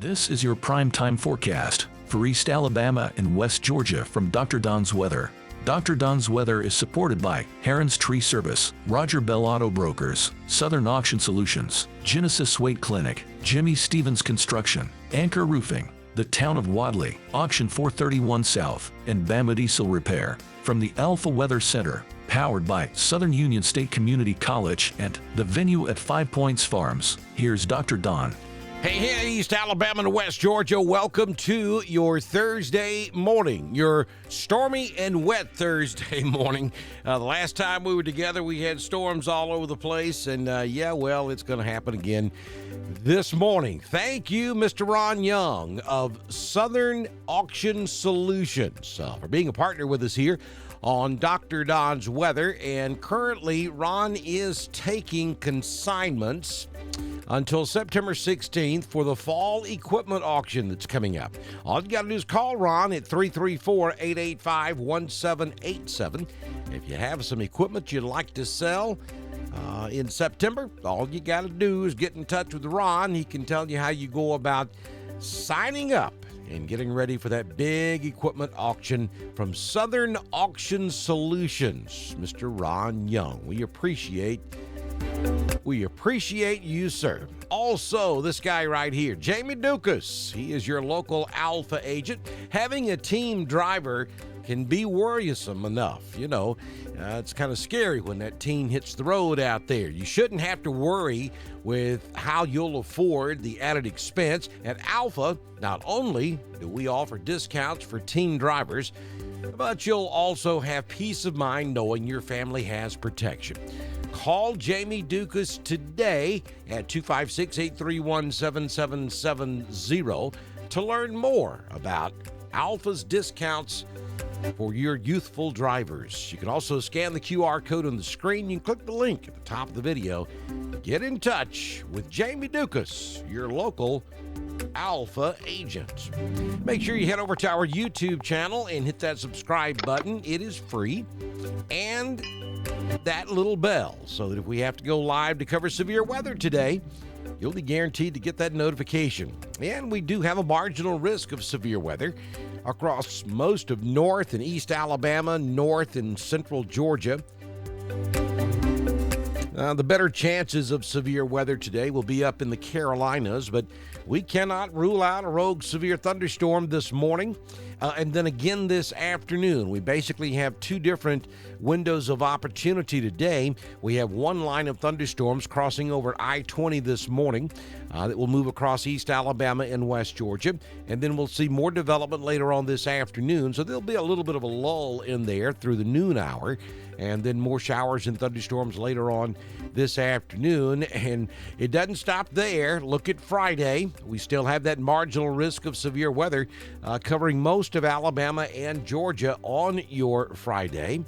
This is your primetime forecast for East Alabama and West Georgia from Dr. Don's Weather. Dr. Don's Weather is supported by Heron's Tree Service, Roger Bell Auto Brokers, Southern Auction Solutions, Genesis Weight Clinic, Jimmy Stevens Construction, Anchor Roofing, the Town of Wadley, Auction 431 South, and Bama Diesel Repair. From the Alpha Weather Center, powered by Southern Union State Community College and the venue at 5 Points Farms, here's Dr. Don. Hey, East Alabama and West Georgia, welcome to your Thursday morning, your stormy and wet Thursday morning. The last time we were together, we had storms all over the place, and it's going to happen again this morning. Thank you, Mr. Ron Young of Southern Auction Solutions for being a partner with us here on Dr. Don's Weather. And currently, Ron is taking consignments until September 16th for the fall equipment auction that's coming up. All you got to do is call Ron at 334-885-1787. If you have some equipment you'd like to sell in September, all you got to do is get in touch with Ron. He can tell you how you go about signing up and getting ready for that big equipment auction from Southern Auction Solutions. Mr. Ron Young, we appreciate you, sir. Also, this guy right here, Jamie Dukas. He is your local Alpha agent. Having a team driver can be worrisome enough. It's kind of scary when that team hits the road out there. You shouldn't have to worry with how you'll afford the added expense. At Alpha, not only do we offer discounts for team drivers, but you'll also have peace of mind knowing your family has protection. Call Jamie Dukas today at 256-831-7770 to learn more about Alpha's discounts for your youthful drivers. You can also scan the QR code on the screen. You can click the link at the top of the video. Get in touch with Jamie Dukas, your local Alpha agent. Make sure you head over to our YouTube channel and hit that subscribe button. It is free. And that little bell so that if we have to go live to cover severe weather today, you'll be guaranteed to get that notification. And we do have a marginal risk of severe weather across most of North and East Alabama, North and Central Georgia. The better chances of severe weather today will be up in the Carolinas, but we cannot rule out a rogue severe thunderstorm this morning and then again this afternoon. We basically have two different windows of opportunity today. We have one line of thunderstorms crossing over I-20 this morning that will move across East Alabama and West Georgia, and then we'll see more development later on this afternoon. So there'll be a little bit of a lull in there through the noon hour, and then more showers and thunderstorms later on this afternoon. And it doesn't stop there. Look at Friday. We still have that marginal risk of severe weather covering most of Alabama and Georgia on your Friday.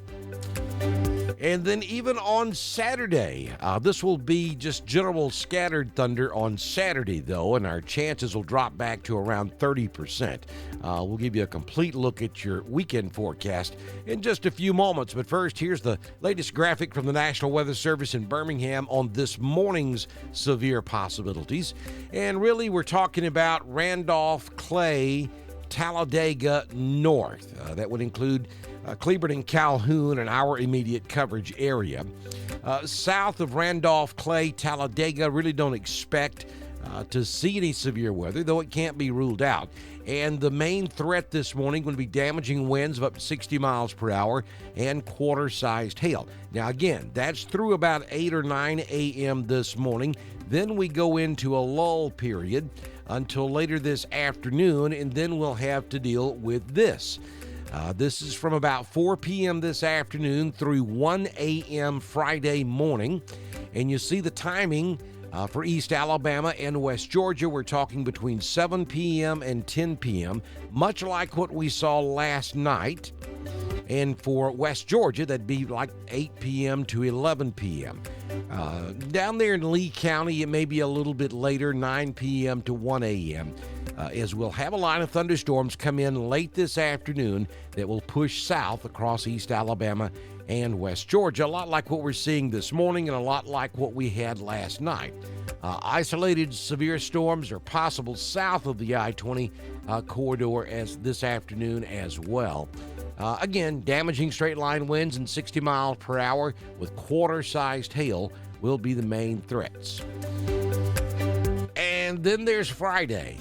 And then even on Saturday, this will be just general scattered thunder on Saturday, though, and our chances will drop back to around 30%. We'll give you a complete look at your weekend forecast in just a few moments. But first, here's the latest graphic from the National Weather Service in Birmingham on this morning's severe possibilities. And really, we're talking about Randolph, Clay, Talladega North. That would include Cleburne and Calhoun and our immediate coverage area. South of Randolph, Clay, Talladega, really don't expect to see any severe weather, though it can't be ruled out. And the main threat this morning would be damaging winds of up to 60 miles per hour and quarter-sized hail. Now, again, that's through about 8 or 9 a.m. this morning. Then we go into a lull period until later this afternoon, and then we'll have to deal with this. This is from about 4 p.m. this afternoon through 1 a.m. Friday morning. And you see the timing for East Alabama and West Georgia. We're talking between 7 p.m. and 10 p.m., much like what we saw last night. And for West Georgia, that'd be like 8 p.m. to 11 p.m. Down there in Lee County, it may be a little bit later, 9 p.m. to 1 a.m., as we'll have a line of thunderstorms come in late this afternoon that will push south across East Alabama and West Georgia, a lot like what we're seeing this morning and a lot like what we had last night. Isolated severe storms are possible south of the I-20 corridor as this afternoon as well. Again, damaging straight line winds and 60 miles per hour with quarter-sized hail will be the main threats. And then there's Friday.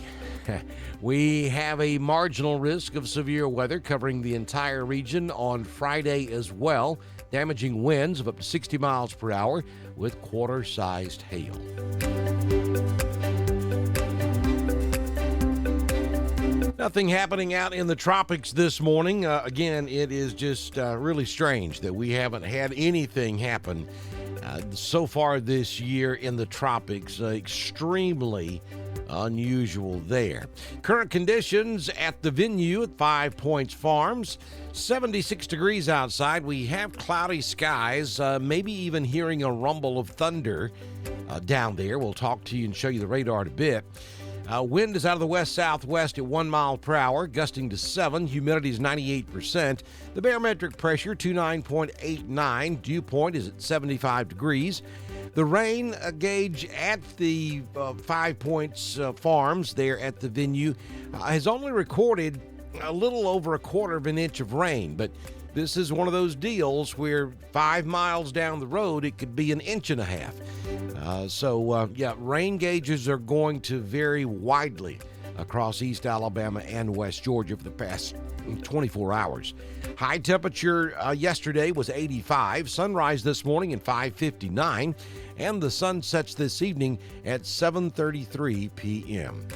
We have a marginal risk of severe weather covering the entire region on Friday as well. Damaging winds of up to 60 miles per hour with quarter-sized hail. Nothing happening out in the tropics this morning. Again, it is just really strange that we haven't had anything happen so far this year in the tropics. Extremely unusual there. Current conditions at the venue at 5 Points Farms. 76 degrees outside. We have cloudy skies, maybe even hearing a rumble of thunder down there. We'll talk to you and show you the radar in a bit. Wind is out of the west-southwest at 1 mile per hour, gusting to 7. Humidity is 98%. The barometric pressure, 29.89. Dew point is at 75 degrees. The rain gauge at the 5 Points Farms there at the venue has only recorded a little over a quarter of an inch of rain, but this is one of those deals where 5 miles down the road, it could be an inch and a half. Rain gauges are going to vary widely across East Alabama and West Georgia for the past 24 hours. High temperature yesterday was 85. Sunrise this morning at 5:59, and the sun sets this evening at 7:33 p.m.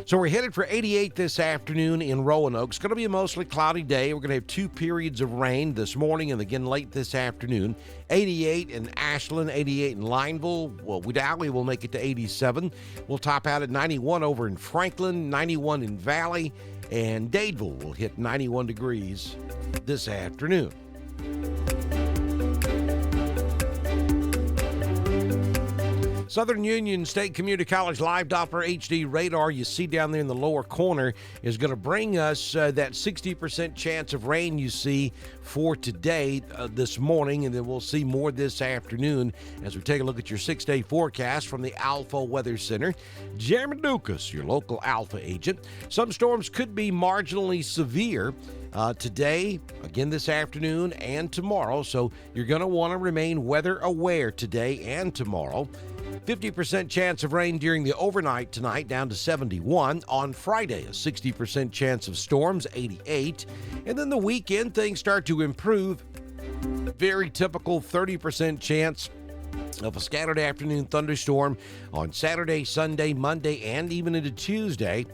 So we're headed for 88 this afternoon in Roanoke. It's going to be a mostly cloudy day. We're going to have 2 periods of rain this morning and again late this afternoon. 88 in Ashland, 88 in Lineville. Well, Wedowee will make it to 87. We'll top out at 91 over in Franklin, 91 in Valley, and Dadeville will hit 91 degrees this afternoon. Southern Union State Community College live Doppler HD radar you see down there in the lower corner is going to bring us that 60% chance of rain you see for today, this morning, and then we'll see more this afternoon as we take a look at your 6-day forecast from the Alpha Weather Center. Jeremy Lucas, your local Alpha agent. Some storms could be marginally severe today, again this afternoon, and tomorrow, so you're going to want to remain weather aware today and tomorrow. 50% chance of rain during the overnight tonight, down to 71. On Friday, a 60% chance of storms, 88. And then the weekend, things start to improve. Very typical 30% chance of a scattered afternoon thunderstorm on Saturday, Sunday, Monday, and even into Tuesday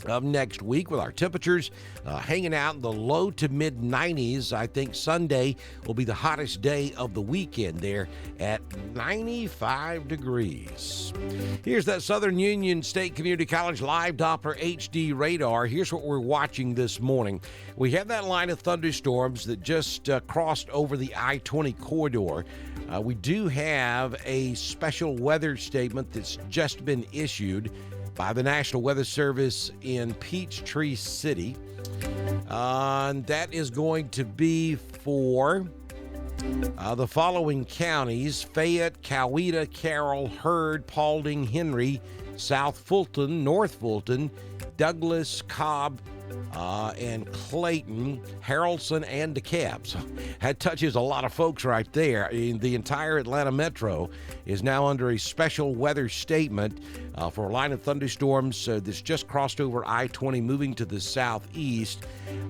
of next week, with our temperatures hanging out in the low to mid 90s. I think Sunday will be the hottest day of the weekend there at 95 degrees. Here's that Southern Union State Community College live Doppler HD radar. Here's what we're watching this morning. We have that line of thunderstorms that just crossed over the I-20 corridor. We do have a special weather statement that's just been issued by the National Weather Service in Peachtree City. And that is going to be for the following counties: Fayette, Coweta, Carroll, Heard, Paulding, Henry, South Fulton, North Fulton, Douglas, Cobb, and Clayton, Haralson, and DeKalb. So that touches a lot of folks right there. The entire Atlanta metro is now under a special weather statement for a line of thunderstorms that's just crossed over I-20 moving to the southeast.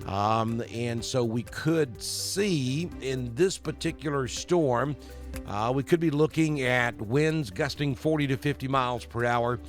And so we could see in this particular storm, we could be looking at winds gusting 40 to 50 miles per hour.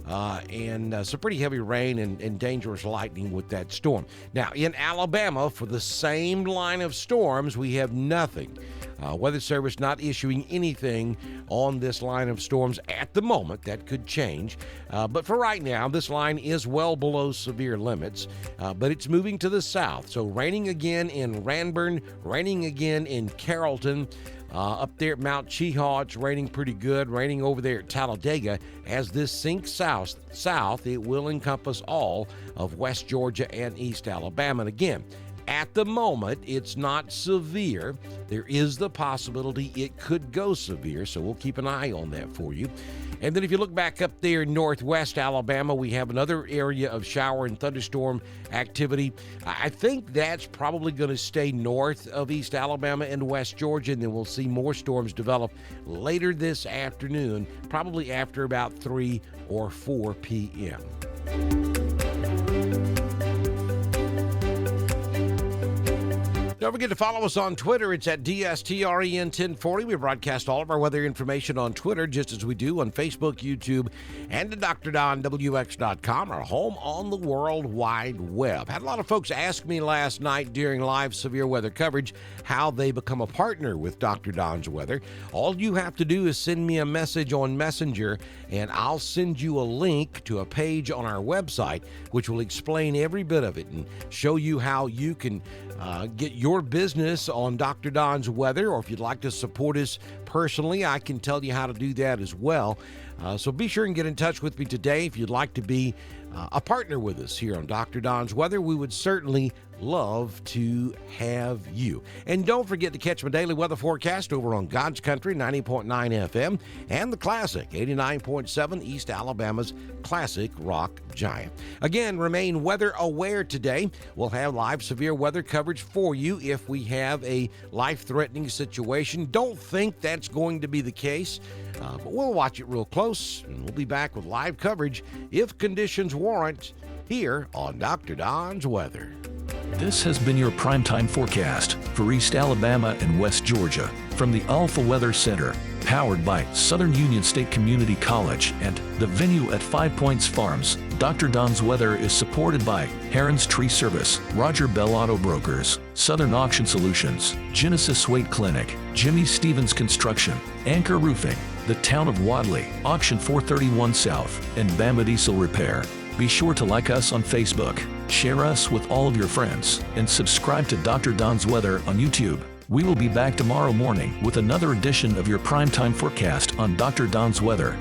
And some pretty heavy rain and dangerous lightning with that storm. Now, in Alabama, for the same line of storms, we have nothing. Weather Service not issuing anything on this line of storms at the moment. That could change. But for right now, this line is well below severe limits, but it's moving to the south. So raining again in Ranburne, raining again in Carrollton. Up there at Mount Cheehaw, it's raining pretty good. Raining over there at Talladega. As this sinks south, it will encompass all of West Georgia and East Alabama. And again, at the moment, it's not severe. There is the possibility it could go severe, so we'll keep an eye on that for you. And then if you look back up there in northwest Alabama, we have another area of shower and thunderstorm activity. I think that's probably going to stay north of East Alabama and West Georgia, and then we'll see more storms develop later this afternoon, probably after about 3 or 4 p.m. Don't forget to follow us on Twitter. It's at DSTREN1040. We broadcast all of our weather information on Twitter, just as we do on Facebook, YouTube, and at DrDonWX.com, our home on the World Wide Web. Had a lot of folks ask me last night during live severe weather coverage how they become a partner with Dr. Don's Weather. All you have to do is send me a message on Messenger, and I'll send you a link to a page on our website which will explain every bit of it and show you how you can get your business on Dr. Don's Weather, or if you'd like to support us personally, I can tell you how to do that as well. So be sure and get in touch with me today if you'd like to be a partner with us here on Dr. Don's Weather. We would certainly love to have you. And don't forget to catch my daily weather forecast over on God's Country 90.9 FM and the Classic 89.7, East Alabama's classic rock giant. Again, remain weather aware today. We'll have live severe weather coverage for you if we have a life-threatening situation. Don't think that's going to be the case, but we'll watch it real close, and we'll be back with live coverage if conditions warrant here on Dr. Don's Weather. This has been your primetime forecast for East Alabama and West Georgia from the Alpha Weather Center, powered by Southern Union State Community College and the venue at 5 Points Farms. Dr. Don's Weather is supported by Heron's Tree Service, Roger Bell Auto Brokers, Southern Auction Solutions, Genesis Weight Clinic, Jimmy Stevens Construction, Anchor Roofing, the Town of Wadley, Auction 431 South, and Bama Diesel Repair. Be sure to like us on Facebook, share us with all of your friends, and subscribe to Dr. Don's Weather on YouTube. We will be back tomorrow morning with another edition of your primetime forecast on Dr. Don's Weather.